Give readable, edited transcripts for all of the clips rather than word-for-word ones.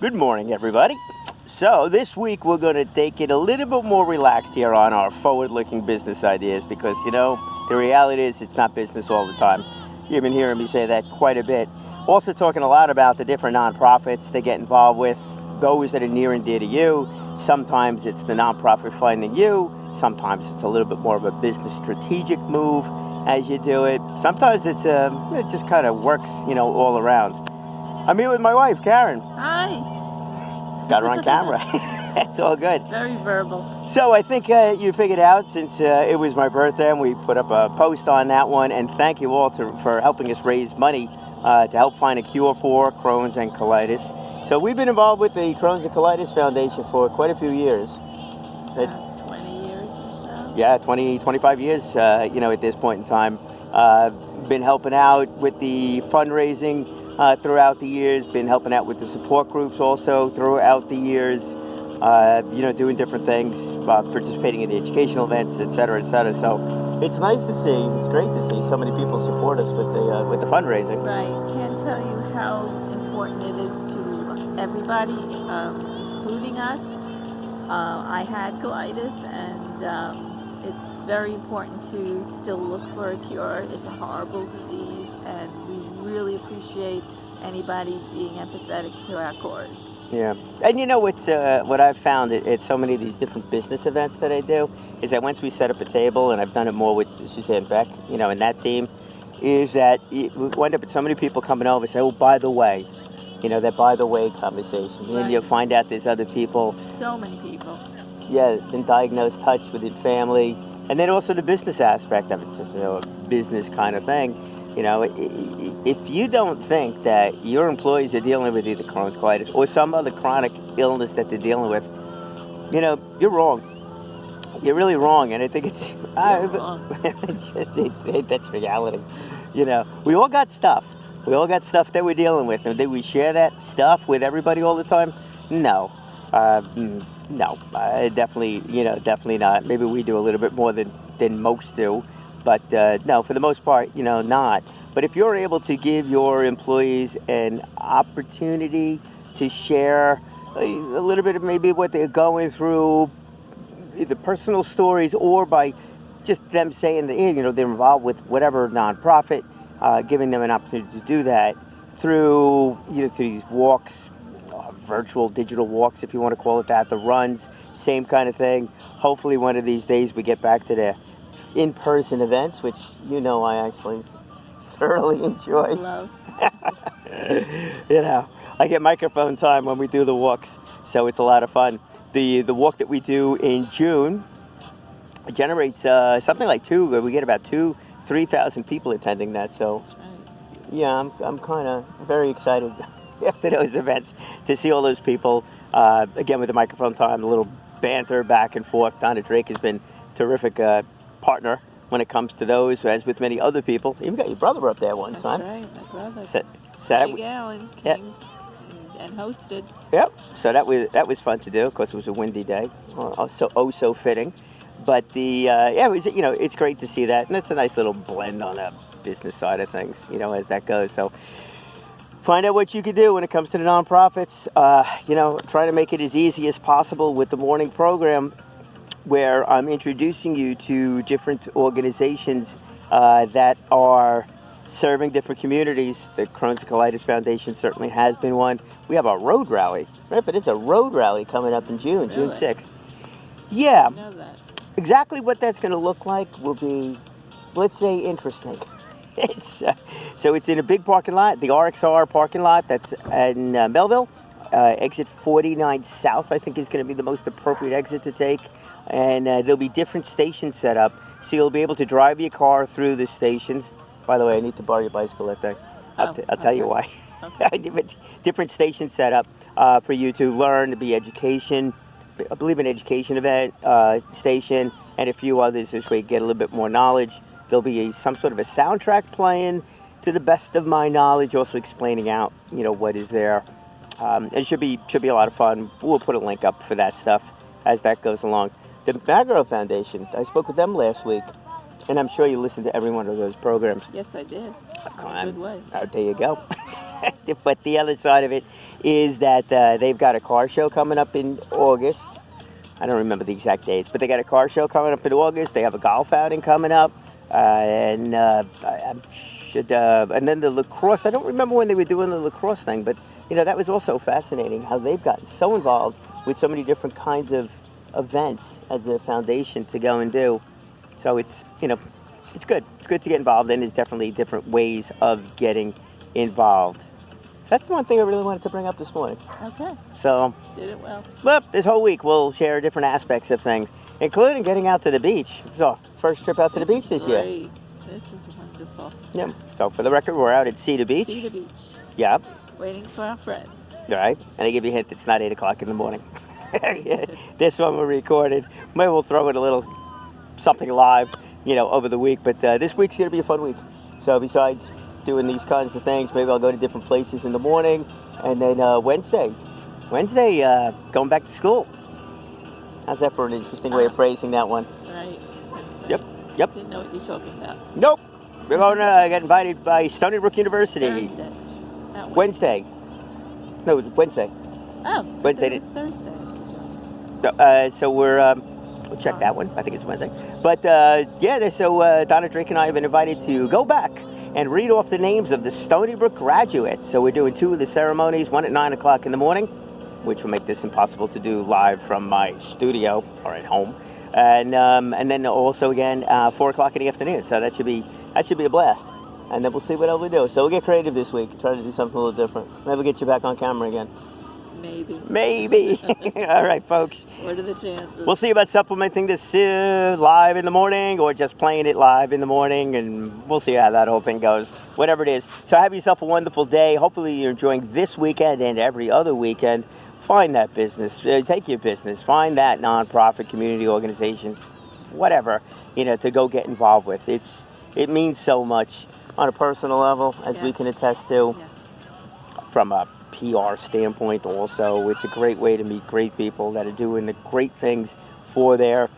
Good morning, everybody. So this week we're going to take it a little bit more relaxed here on our forward-looking business ideas because, the reality is it's not business all the time. You've been hearing me say that quite a bit. Also talking a lot about the different nonprofits they get involved with, those that are near and dear to you. Sometimes it's the nonprofit finding you. Sometimes it's a little bit more of a business strategic move as you do it. Sometimes it just kind of works, all around. I'm here with my wife, Karen. Hi. Got her on camera. That's all good. Very verbal. So I think you figured out since it was my birthday and we put up a post on that one. And thank you all for helping us raise money to help find a cure for Crohn's and colitis. So we've been involved with the Crohn's and Colitis Foundation for quite a few years. 20 years or so. Yeah, 25 years, at this point in time. Been helping out with the fundraising throughout the years, been helping out with the support groups also throughout the years, doing different things, participating in the educational events, et cetera, et cetera. So it's nice to see, it's great to see so many people support us with the fundraising. Right. Can't tell you how important it is to everybody, including us. I had colitis, and it's very important to still look for a cure. It's a horrible disease, and we really appreciate anybody being empathetic to our cause. Yeah, and what I've found at so many of these different business events that I do is that once we set up a table, and I've done it more with Suzanne Beck, and that team, is that we wind up with so many people coming over and say, oh, by the way, that by the way conversation. Right. And you'll find out there's other people. So many people. Yeah, been diagnosed, touched with it, family. And then also the business aspect of it. It's just a business kind of thing. If you don't think that your employees are dealing with either Crohn's, colitis, or some other chronic illness that they're dealing with, you're wrong. You're really wrong. And I think it's that's reality. We all got stuff. We all got stuff that we're dealing with. And did we share that stuff with everybody all the time? No. No, definitely not. Maybe we do a little bit more than most do. But no, for the most part, not. But if you're able to give your employees an opportunity to share a little bit of maybe what they're going through, either personal stories or by just them saying that, they're involved with whatever nonprofit, giving them an opportunity to do that through these walks, virtual digital walks, if you want to call it that, the runs, same kind of thing. Hopefully one of these days we get back to the in-person events, which I actually thoroughly enjoy. Love. I get microphone time when we do the walks, so it's a lot of fun. The walk that we do in June generates something like we get about 3,000 people attending that. So That's right. yeah, I'm kind of very excited after those events to see all those people again with the microphone time, a little banter back and forth. Donna Drake has been terrific partner when it comes to those, as with many other people. You even got your brother up there one time. That's right, my brother. So Big Alan came and hosted. Yep. So that was fun to do. Of course, it was a windy day. So fitting. But it was it's great to see that, and it's a nice little blend on the business side of things, as that goes. So find out what you can do when it comes to the nonprofits. Try to make it as easy as possible with the morning program, where I'm introducing you to different organizations that are serving different communities. The Crohn's and Colitis Foundation certainly has been one. We have a road rally, right? But it's a road rally coming up in June, Really? June 6th. Yeah. I know that. Exactly what that's going to look like will be, let's say, interesting. So it's in a big parking lot, the RXR parking lot that's in Melville. Exit 49 South, I think, is going to be the most appropriate exit to take. And there'll be different stations set up, so you'll be able to drive your car through the stations. By the way, I need to borrow your bicycle that day. I'll tell you why. Okay. Different stations set up for you to learn, to be education. I believe an education event station, and a few others. This way you get a little bit more knowledge. There'll be some sort of a soundtrack playing, to the best of my knowledge, also explaining out, what is there. It should be a lot of fun. We'll put a link up for that stuff as that goes along. The Magro Foundation, I spoke with them last week, and I'm sure you listened to every one of those programs. Yes, I did. In a good way. There you go. But the other side of it is that they've got a car show coming up in August. I don't remember the exact dates, but they got a car show coming up in August. They have a golf outing coming up, and then the lacrosse. I don't remember when they were doing the lacrosse thing, but that was also fascinating how they've gotten so involved with so many different kinds of events as a foundation to go and do. So it's it's good. It's good to get involved, and there's definitely different ways of getting involved. That's the one thing I really wanted to bring up this morning. Okay. So, did it well. Well, this whole week we'll share different aspects of things, including getting out to the beach. This is our first trip out to the beach this year. This is wonderful. Yeah. So for the record, we're out at Cedar Beach. Cedar Beach. Yep. Waiting for our friends. All right. And I give you a hint, it's not 8 o'clock in the morning. This one we recorded. Maybe we'll throw in a little something live, over the week. But this week's going to be a fun week. So besides doing these kinds of things, maybe I'll go to different places in the morning. And then Wednesday, going back to school. How's that for an interesting way of phrasing that one? Right. Yep. Didn't know what you're talking about. Nope. We're going to get invited by Stony Brook University. Thursday. Not Wednesday. No, Wednesday. Oh. Wednesday. It was Thursday. So we're we'll check that one. I think it's Wednesday. But so Donna Drake and I have been invited to go back and read off the names of the Stony Brook graduates. So we're doing 2 of the ceremonies, one at 9 o'clock in the morning, which will make this impossible to do live from my studio or at home, and then also again 4 o'clock in the afternoon. So that should be a blast. And then we'll see what else we do. So we'll get creative this week. Try to do something a little different. Maybe we'll get you back on camera again. Maybe. All right, folks. What are the chances? We'll see about supplementing this live in the morning or just playing it live in the morning, and we'll see how that whole thing goes. Whatever it is. So have yourself a wonderful day. Hopefully you're enjoying this weekend and every other weekend. Find that business. Take your business. Find that nonprofit community organization, whatever, to go get involved with. It means so much on a personal level, as we can attest to. Yes. From a PR standpoint also, it's a great way to meet great people that are doing the great things for their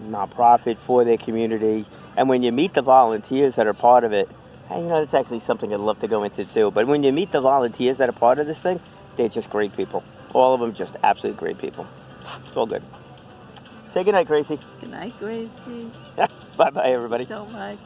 nonprofit, for their community. And when you meet the volunteers that are part of it, and that's actually something I'd love to go into too, but when you meet the volunteers that are part of this thing, they're just great people. All of them just absolutely great people. It's all good. Say goodnight, Gracie. Good night, Gracie. Bye-bye, everybody. Thank you so much.